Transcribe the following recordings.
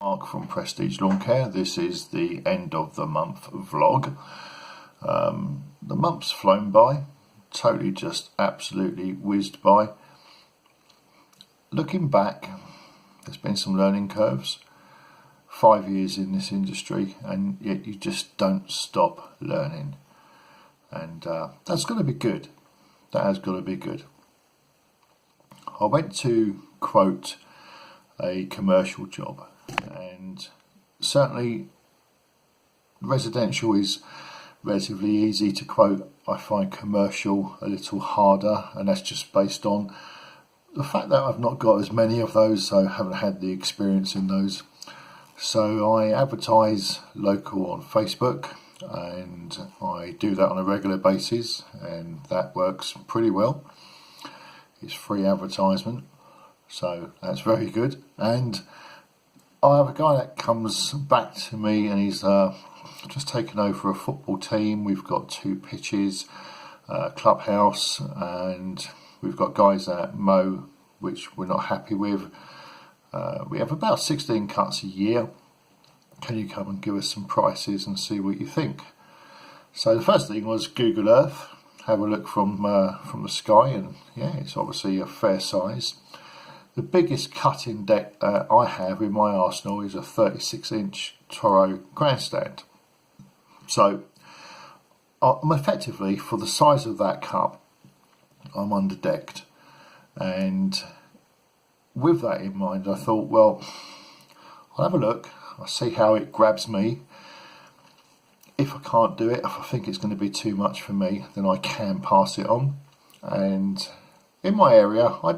Mark from Prestige Lawn Care. This is the end of the month vlog. The month's flown by, totally just absolutely whizzed by. Looking back, there's been some learning curves. 5 years in this industry, and yet you just don't stop learning. And that's got to be good. That has got to be good. I went to quote a commercial job, and certainly residential is relatively easy to quote. I find commercial a little harder, and that's just based on the fact that I've not got as many of those, so I haven't had the experience in those. So I advertise local on Facebook, and I do that on a regular basis, and that works pretty well. It's free advertisement, so that's very good. And I have a guy that comes back to me, and he's just taken over a football team. We've got 2 pitches, clubhouse, and we've got guys that mow, which we're not happy with. We have about 16 cuts a year. Can you come and give us some prices and see what you think? So the first thing was Google Earth. Have a look from the sky, and yeah, it's obviously a fair size. The biggest cutting deck I have in my arsenal is a 36-inch Toro grandstand. So I'm effectively, for the size of that cut, I'm underdecked. And with that in mind, I thought, well, I'll have a look. I'll see how it grabs me. If I can't do it, if I think it's going to be too much for me, then I can pass it on. And in my area, I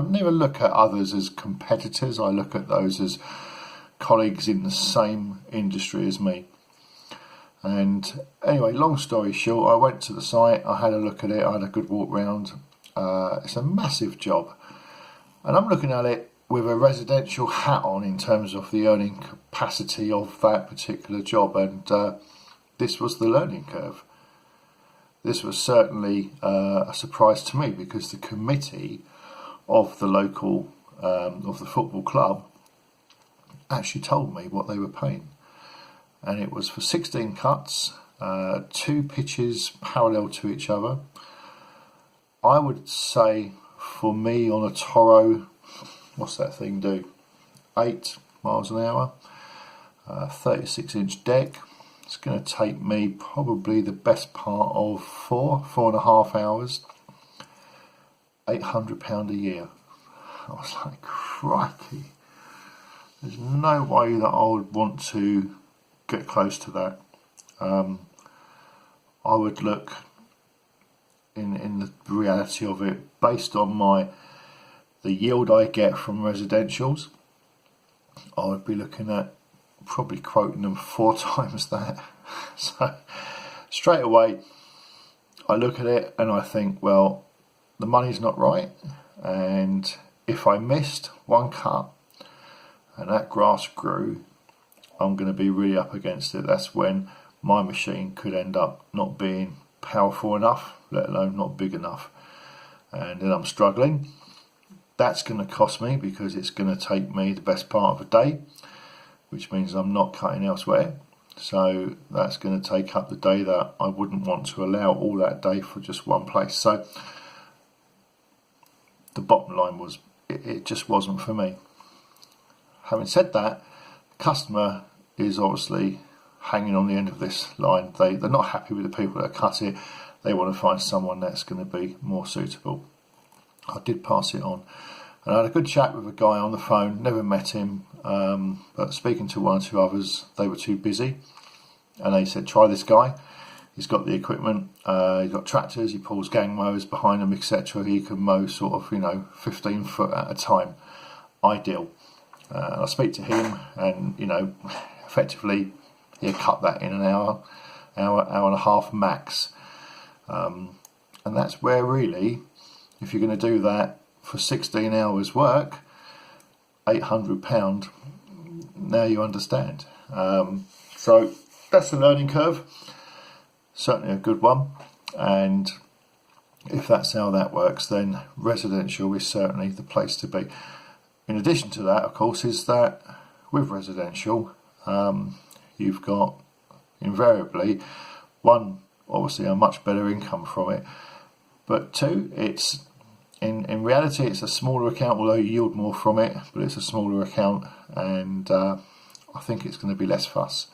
never look at others as competitors. I look at those as colleagues in the same industry as me. And anyway, long story short, I went to the site, I had a look at it, I had a good walk round. It's a massive job. And I'm looking at it with a residential hat on in terms of the earning capacity of that particular job. And this was the learning curve. This was certainly a surprise to me, because the committee of the local, of the football club, actually told me what they were paying. And it was for 16 cuts, 2 pitches parallel to each other. I would say for me on a Toro, what's that thing do? 8 miles an hour, 36-inch deck. It's going to take me probably the best part of 4.5 hours. £800 a year. I was like, crikey. There's no way that I would want to get close to that. I would look in the reality of it, based on the yield I get from residentials, I would be looking at probably quoting them 4 times that. So straight away I look at it and I think, well, the money's not right, and if I missed one cut and that grass grew, I'm going to be really up against it. That's when my machine could end up not being powerful enough, let alone not big enough, and then I'm struggling. That's going to cost me, because it's going to take me the best part of a day, which means I'm not cutting elsewhere. So that's going to take up the day that I wouldn't want to allow all that day for just one place. So the bottom line was, it just wasn't for me. Having said that, the customer is obviously hanging on the end of this line. They're not happy with the people that cut it. They want to find someone that's going to be more suitable. I did pass it on, and I had a good chat with a guy on the phone. Never met him, but speaking to 1 or 2 others, they were too busy, and they said, try this guy. He's got the equipment, he's got tractors, he pulls gang mowers behind him, etc. He can mow sort of 15 foot at a time. Ideal. I speak to him, and effectively he'll cut that in an hour and a half max. And that's where really, if you're going to do that for 16 hours work, £800, now you understand. So that's the learning curve, certainly a good one. And if that's how that works, then residential is certainly the place to be. In addition to that, of course, is that with residential, you've got invariably, one, obviously a much better income from it, but two, it's in reality it's a smaller account, although you yield more from it, but it's a smaller account, and I think it's going to be less fuss.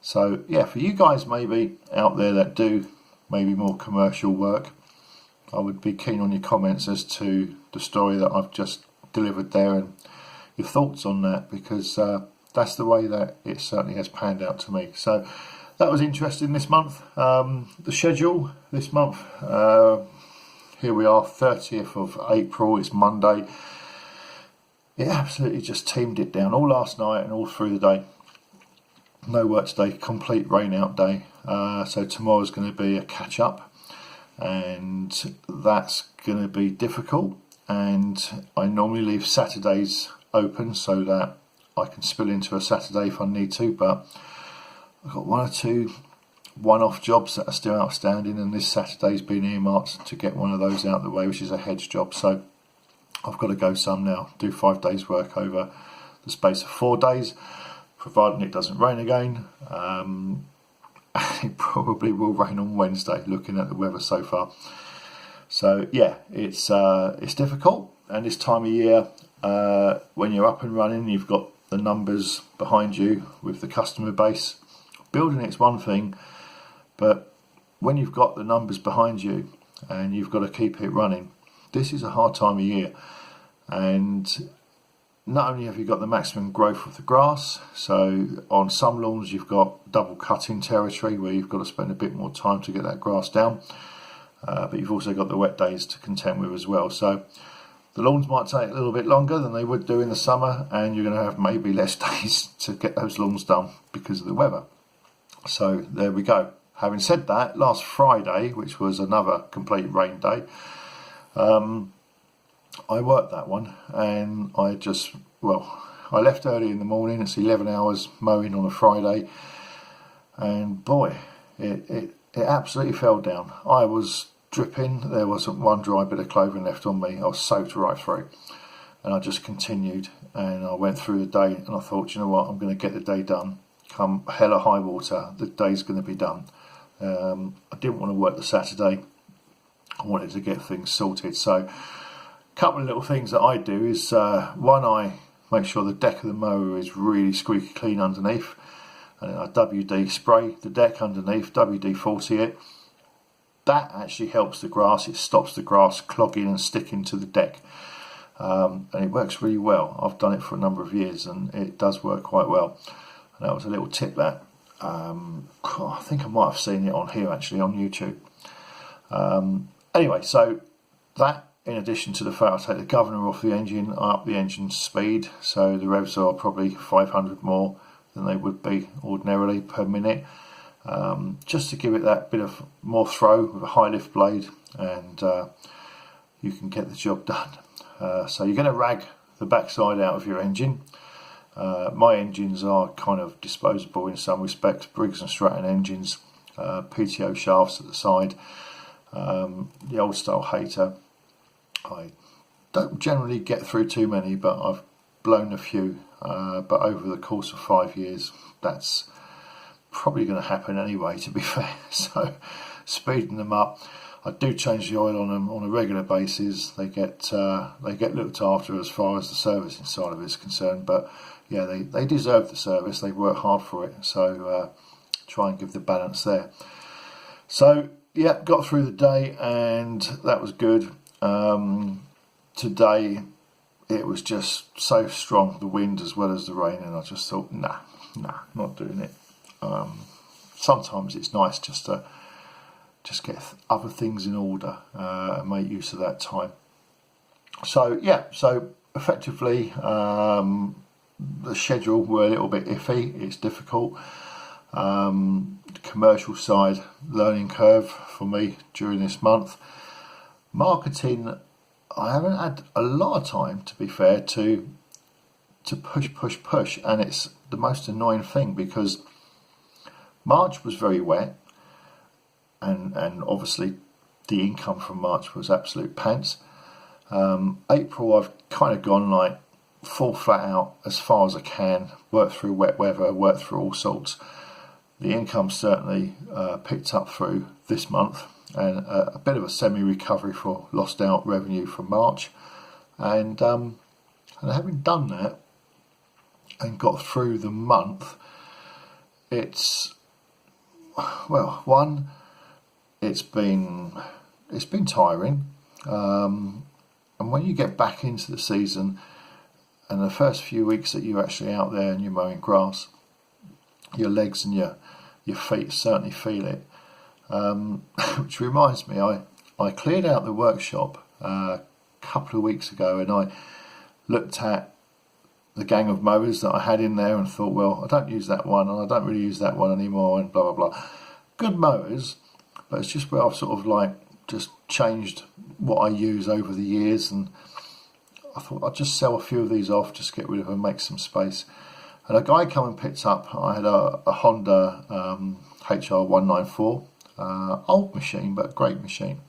So yeah, for you guys maybe out there that do maybe more commercial work, I would be keen on your comments as to the story that I've just delivered there and your thoughts on that, because that's the way that it certainly has panned out to me. So that was interesting this month. The schedule this month, here we are, 30th of April, it's Monday. It absolutely just teamed it down all last night and all through the day. No work today, complete rain out day. So tomorrow's going to be a catch up, and that's going to be difficult. And I normally leave Saturdays open so that I can spill into a Saturday if I need to, but I've got one or two one-off jobs that are still outstanding, and this Saturday's been earmarked to get one of those out of the way, which is a hedge job. So I've got to go some now, do 5 days work over the space of 4 days, providing it doesn't rain again. It probably will rain on Wednesday, looking at the weather so far. So yeah, it's difficult, and this time of year, when you're up and running, you've got the numbers behind you with the customer base. Building it's one thing, but when you've got the numbers behind you and you've got to keep it running, this is a hard time of year. And not only have you got the maximum growth of the grass, so on some lawns you've got double cutting territory where you've got to spend a bit more time to get that grass down, but you've also got the wet days to contend with as well. So the lawns might take a little bit longer than they would do in the summer, and you're going to have maybe less days to get those lawns done because of the weather. So there we go. Having said that, last Friday, which was another complete rain day, I worked that one, and I left early in the morning. It's 11 hours mowing on a Friday, and boy, it absolutely fell down. I was dripping. There wasn't one dry bit of clothing left on me. I was soaked right through, and I just continued, and I went through the day, and I thought, you know what, I'm going to get the day done. Come hell or high water, the day's going to be done. I didn't want to work the Saturday. I wanted to get things sorted. So a couple of little things that I do is, one, I make sure the deck of the mower is really squeaky clean underneath, and I WD spray the deck underneath, WD-40 it. That actually helps the grass. It stops the grass clogging and sticking to the deck, and it works really well. I've done it for a number of years, and it does work quite well. And that was a little tip that I think I might have seen it on here, actually, on YouTube. Anyway, so that, in addition to the fact I take the governor off the engine, I up the engine speed, so the revs are probably 500 more than they would be ordinarily per minute, just to give it that bit of more throw with a high lift blade, and you can get the job done. So you're going to rag the backside out of your engine. My engines are kind of disposable in some respects, Briggs and Stratton engines, PTO shafts at the side, the old style Hater. I don't generally get through too many, but I've blown a few, but over the course of 5 years, that's probably going to happen anyway, to be fair. So speeding them up, I do change the oil on them on a regular basis. They get looked after as far as the servicing side of it is concerned, but yeah, they deserve the service. They work hard for it, so try and give the balance there. So yeah, got through the day, and that was good. Today it was just so strong, the wind as well as the rain, and I just thought, nah, not doing it. Sometimes it's nice just to get other things in order and make use of that time. So yeah, so effectively the schedule were a little bit iffy. It's difficult. Commercial side, learning curve for me during this month. Marketing, I haven't had a lot of time, to be fair, to push, and it's the most annoying thing because March was very wet, and obviously the income from March was absolute pants. April I've kind of gone like fall flat out as far as I can, work through wet weather, work through all sorts. The income certainly picked up through this month, and a bit of a semi-recovery for lost out revenue from March. And having done that and got through the month, it's, well, one, it's been tiring. And when you get back into the season, and the first few weeks that you're actually out there and you're mowing grass, your legs and your feet certainly feel it. Which reminds me, I cleared out the workshop a couple of weeks ago, and I looked at the gang of mowers that I had in there and thought, well, I don't use that one, and I don't really use that one anymore, and blah blah blah. Good mowers, but it's just where I've sort of like just changed what I use over the years, and I thought I'd just sell a few of these off, just get rid of them, make some space. And a guy come and picked up, I had a Honda HR194, old machine, but great machine.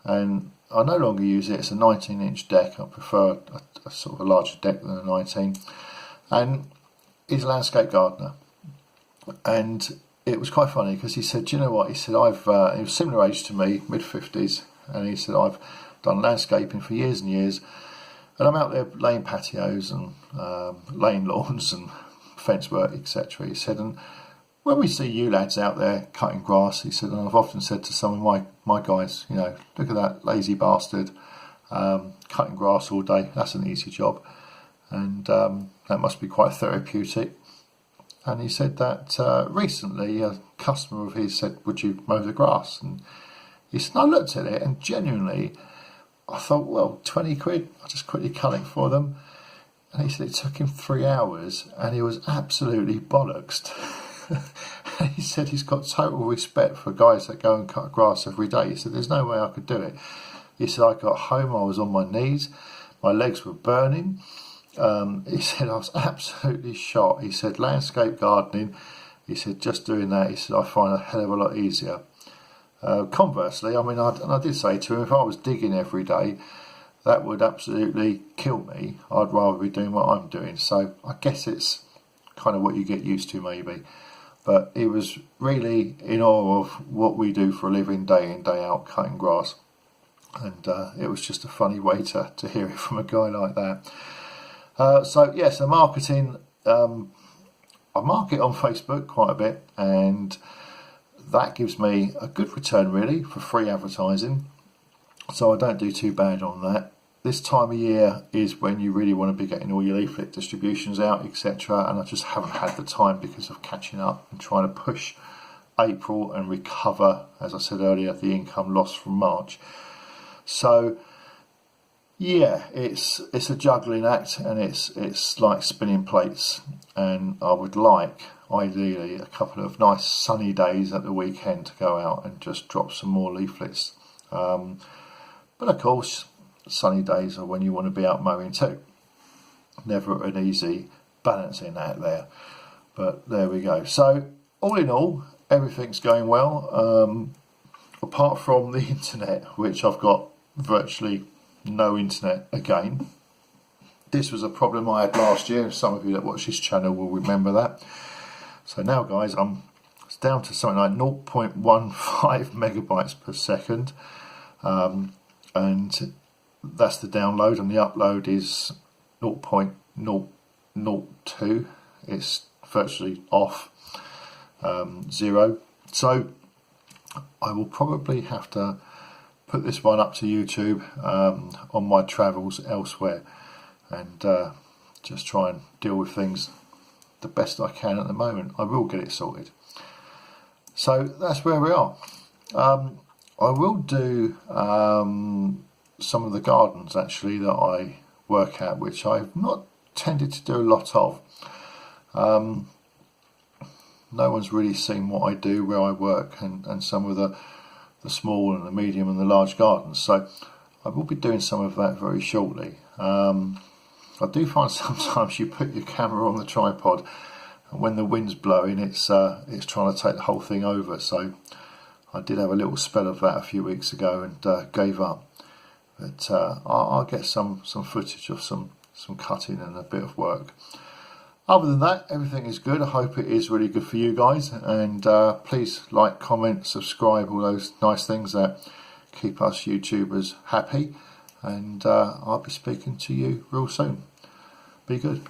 And I no longer use it. It's a 19-inch deck. I prefer a sort of a larger deck than a 19. And he's a landscape gardener. And it was quite funny because he said, do you know what? He said, he was similar age to me, mid-50s. And he said, I've done landscaping for years and years. And I'm out there laying patios and laying lawns and fence work, etc. He said, and when we see you lads out there cutting grass, he said, and I've often said to some of my guys, you know, look at that lazy bastard cutting grass all day. That's an easy job, and that must be quite therapeutic. And he said that recently a customer of his said, would you mow the grass? And he said, I looked at it and genuinely I thought, well, 20 quid, I'll just quickly cut it for them. And he said it took him 3 hours and he was absolutely bollocksed. And he said he's got total respect for guys that go and cut grass every day. He said there's no way I could do it. He said I got home, I was on my knees, my legs were burning. He said I was absolutely shot. He said landscape gardening, he said just doing that, he said I find a hell of a lot easier. Conversely, I mean, I did say to him, if I was digging every day, that would absolutely kill me. I'd rather be doing what I'm doing. So I guess it's kind of what you get used to, maybe. But he was really in awe of what we do for a living, day in, day out, cutting grass. And it was just a funny way to hear it from a guy like that. So yes, the marketing, I market on Facebook quite a bit, and that gives me a good return really for free advertising, so I don't do too bad on that. This time of year is when you really want to be getting all your leaflet distributions out, etc., and I just haven't had the time because of catching up and trying to push April and recover, as I said earlier, the income lost from March. So yeah, it's a juggling act, and it's like spinning plates, and I would like ideally a couple of nice sunny days at the weekend to go out and just drop some more leaflets. But of course, sunny days are when you want to be out mowing too. Never an easy balancing act there, but there we go. So all in all, everything's going well, apart from the internet, which I've got virtually no internet again. This was a problem I had last year. Some of you that watch this channel will remember that. So now guys, it's down to something like 0.15 megabytes per second, and that's the download, and the upload is 0.002. It's virtually off, 0. So I will probably have to put this one up to YouTube on my travels elsewhere, and just try and deal with things the best I can at the moment. I will get it sorted. So that's where we are. I will do some of the gardens actually that I work at, which I've not tended to do a lot of. No one's really seen what I do where I work, and some of the small and the medium and the large gardens. So I will be doing some of that very shortly. I do find sometimes you put your camera on the tripod, and when the wind's blowing, it's trying to take the whole thing over. So I did have a little spell of that a few weeks ago and gave up. But I'll get some footage of some some cutting and a bit of work. Other than that, everything is good. I hope it is really good for you guys, and please like, comment, subscribe, all those nice things that keep us YouTubers happy, and I'll be speaking to you real soon. Be good.